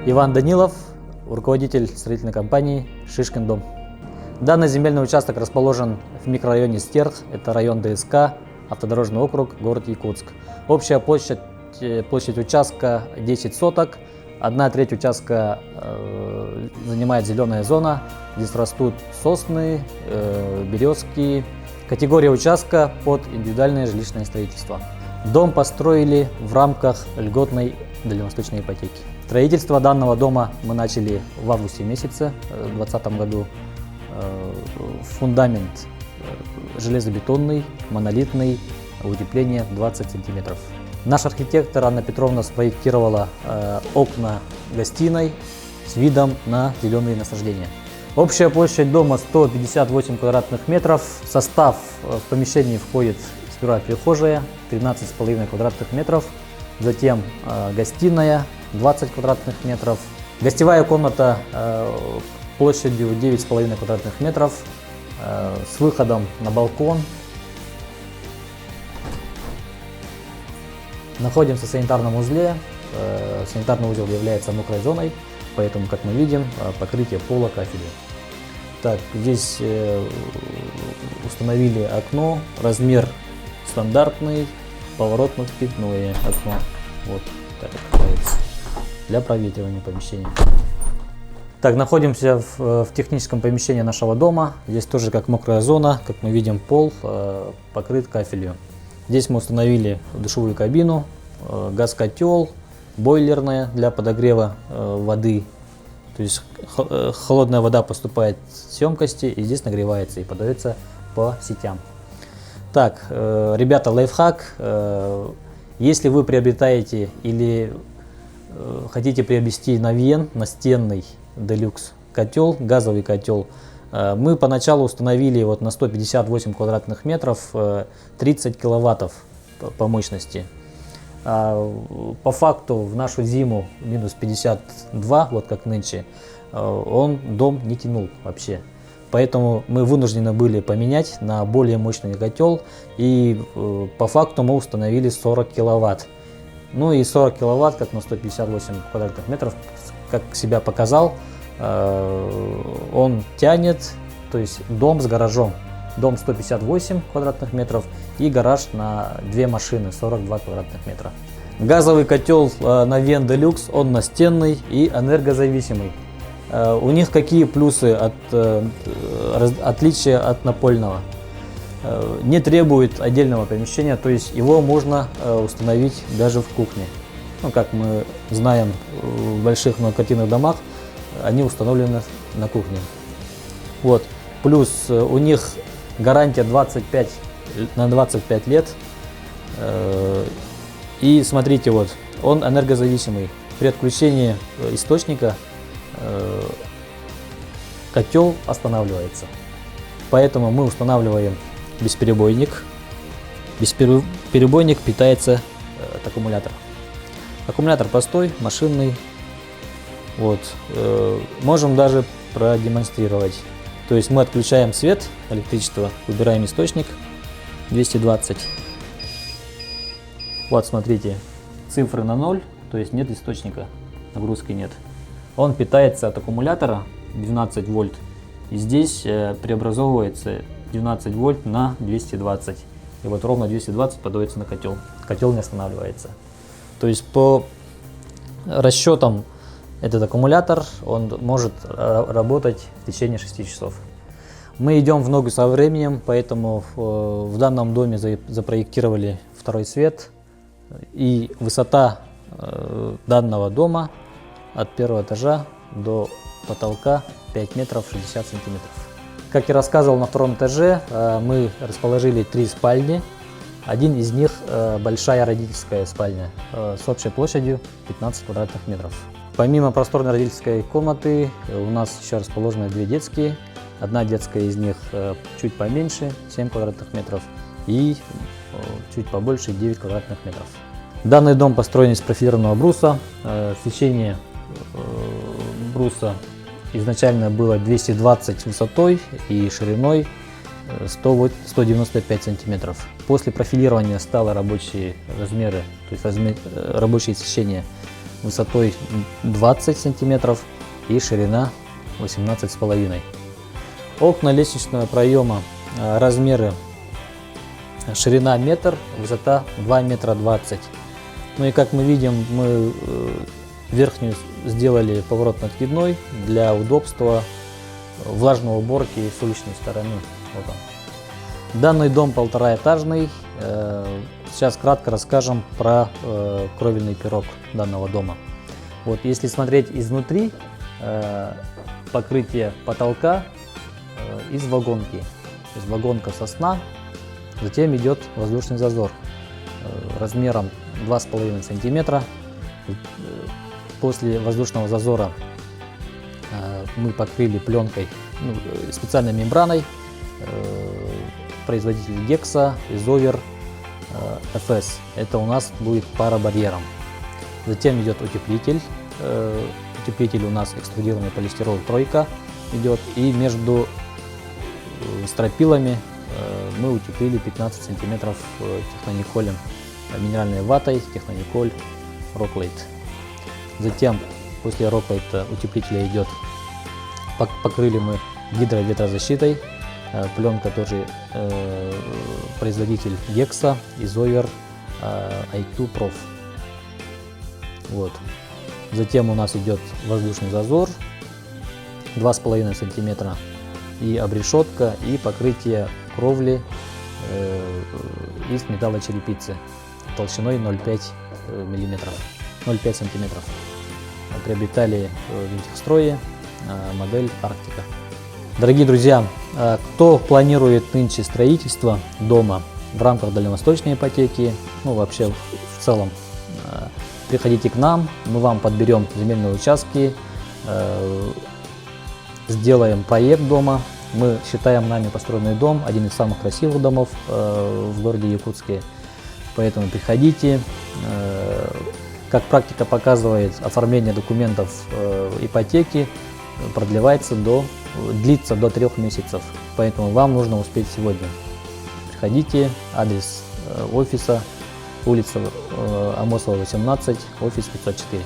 Иван Данилов, руководитель строительной компании «Шишкин дом». Данный земельный участок расположен в микрорайоне Стерх, это район ДСК, автодорожный округ, город Якутск. Общая площадь участка 10 соток, 1/3 участка занимает зеленая зона, здесь растут сосны, березки. Категория участка под индивидуальное жилищное строительство. Дом построили в рамках льготной дальневосточной ипотеки. Строительство данного дома мы начали в августе месяце 2020 году. Фундамент железобетонный, монолитный, утепление 20 сантиметров. Наш архитектор Анна Петровна спроектировала окна гостиной с видом на зеленые насаждения. Общая площадь дома 158 квадратных метров. В состав в помещении входит сперва прихожая 13,5 квадратных метров, затем гостиная 20 квадратных метров, гостевая комната площадью 9,5 квадратных метров с выходом на балкон. Находимся в санитарном узле. Санитарный узел является мокрой зоной, поэтому, как мы видим, покрытие пола кафелем. Так, здесь установили окно, размер стандартный, поворотно-впускное окно. Вот так открывается для проветривания помещения. Так, находимся в техническом помещении нашего дома. Здесь тоже как мокрая зона, как мы видим, пол покрыт кафелью. Здесь мы установили душевую кабину, газ-котел, бойлерная для подогрева воды. То есть холодная вода поступает с емкости и здесь нагревается и подается по сетям. Так, ребята, лайфхак. Если вы приобретаете или хотите приобрести Навьен настенный делюкс котел, газовый котел, мы поначалу установили вот на 158 квадратных метров 30 киловаттов по мощности. По факту в нашу зиму минус 52, вот как нынче, дом не тянул вообще. Поэтому мы вынуждены были поменять на более мощный котел, и по факту мы установили 40 киловатт. Ну и 40 киловатт, как на 158 квадратных метров, как себя показал, он тянет, то есть дом с гаражом. Дом 158 квадратных метров и гараж на 2 машины 42 квадратных метра. Газовый котел Навьен Делюкс, он настенный и энергозависимый. У них какие плюсы отличия от напольного? Не требует отдельного помещения, то есть его можно установить даже в кухне. Ну, как мы знаем, в больших многоквартирных домах они установлены на кухне. Вот. Плюс у них гарантия 25 на 25 лет. И смотрите, вот он энергозависимый. При отключении источника котел останавливается. Поэтому мы устанавливаем бесперебойник. Бесперебойник питается от аккумулятора. Аккумулятор простой, машинный. Вот. Можем даже продемонстрировать. То есть мы отключаем свет, электричество, убираем источник 220. Вот смотрите, цифры на 0, то есть нет источника, нагрузки нет. Он питается от аккумулятора 12 вольт. И здесь преобразовывается 12 вольт на 220. И вот ровно 220 подается на котел. Котел не останавливается. То есть по расчетам этот аккумулятор он может работать в течение 6 часов. Мы идем в ногу со временем, поэтому в данном доме запроектировали второй свет. И высота данного дома от первого этажа до потолка 5 метров 60 сантиметров. Как я рассказывал, на втором этаже мы расположили 3 спальни. Один из них большая родительская спальня с общей площадью 15 квадратных метров. Помимо просторной родительской комнаты у нас еще расположены 2 детские. Одна детская из них чуть поменьше, 7 квадратных метров, и чуть побольше, 9 квадратных метров. Данный дом построен из профилированного бруса. Сечение бруса изначально было 220 высотой и шириной 195 сантиметров. После профилирования стало рабочие размеры, то есть рабочее сечение высотой 20 сантиметров и ширина 18,5. Окна лестничного проема, размеры: ширина метр, высота 2 метра 20. Ну и как мы видим, мы верхнюю сделали поворотно-откидной для удобства влажной уборки с уличной стороны. Вот он. Данный дом полтораэтажный. Сейчас кратко расскажем про кровельный пирог данного дома. Вот, если смотреть изнутри, покрытие потолка из вагонки. То есть вагонка сосна, затем идет воздушный зазор размером 2,5 сантиметра. После воздушного зазора мы покрыли пленкой, специальной мембраной, производитель Гекса, Изовер, FS. Это у нас будет парабарьером. Затем идет утеплитель. Утеплитель у нас экструдированный полистирол тройка идет. И между стропилами мы утеплили 15 сантиметров технониколем, минеральной ватой Технониколь Роклейт. Затем после Роклейта утеплителя идет, покрыли мы гидроветрозащитой. Пленка тоже производитель Гекса, Изовер, IQ Prof. Вот. Затем у нас идет воздушный зазор 2,5 сантиметра и обрешетка, и покрытие кровли из металлочерепицы толщиной 0,5 миллиметров, 0,5 сантиметров. Приобретали в Винтехстрое, модель Арктика. Дорогие друзья, кто планирует нынче строительство дома в рамках дальневосточной ипотеки, ну вообще в целом, приходите к нам, мы вам подберем земельные участки, сделаем проект дома. Мы считаем нами построенный дом один из самых красивых домов в городе Якутске, поэтому приходите. Как практика показывает, оформление документов ипотеки длится до 3 месяцев, поэтому вам нужно успеть сегодня. Приходите, адрес офиса: улица Амосова, 18, офис 504.